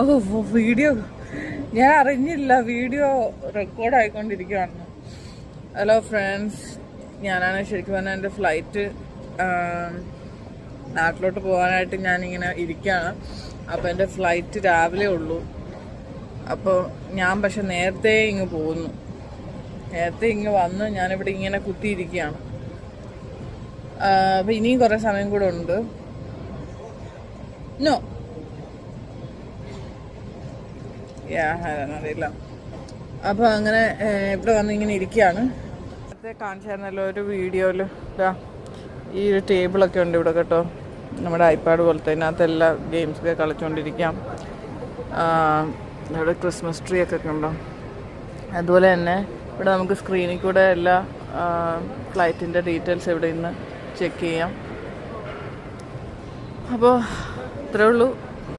ഓ video ഞാൻ അറിഞ്ഞില്ല, video record ആയിക്കൊണ്ടിരിക്കുകയാണ്. ഹലോ ഫ്രണ്ട്സ്, ഞാനാണ് ശരിക്കും പറഞ്ഞാൽ എൻ്റെ ഫ്ലൈറ്റ് നാട്ടിലോട്ട് പോകാനായിട്ട് ഞാനിങ്ങനെ ഇരിക്കുകയാണ്. അപ്പോൾ എൻ്റെ ഫ്ലൈറ്റ് രാവിലെ ഉള്ളൂ. അപ്പോൾ ഞാൻ പക്ഷെ നേരത്തെ ഇങ്ങ് പോകുന്നു. നേരത്തെ ഇങ്ങ് വന്ന് ഞാനിവിടെ ഇങ്ങനെ കുത്തിയിരിക്കുകയാണ്. അപ്പോൾ ഇനിയും കുറേ സമയം കൂടെ ഉണ്ട്. നോ അറിയില്ല. അപ്പോൾ അങ്ങനെ ഇവിടെ വന്ന് ഇങ്ങനെ ഇരിക്കുകയാണ്. നേരത്തെ കാണിച്ചായിരുന്നല്ലോ ഒരു വീഡിയോയിൽ. ഈ ഒരു ടേബിളൊക്കെ ഉണ്ട് ഇവിടെ കേട്ടോ, നമ്മുടെ ഐപാഡ് പോലത്തെ. ഇതിനകത്ത് ഗെയിംസൊക്കെ കളിച്ചുകൊണ്ടിരിക്കാം. ഇവിടെ ക്രിസ്മസ് ട്രീ ഒക്കെ ഉണ്ടോ. അതുപോലെ തന്നെ ഇവിടെ നമുക്ക് സ്ക്രീനിൽ കൂടെ എല്ലാ ഫ്ലൈറ്റിൻ്റെ ഡീറ്റെയിൽസ് ഇവിടെ നിന്ന് ചെക്ക് ചെയ്യാം. അപ്പോൾ ഇത്രേ ഉള്ളൂ.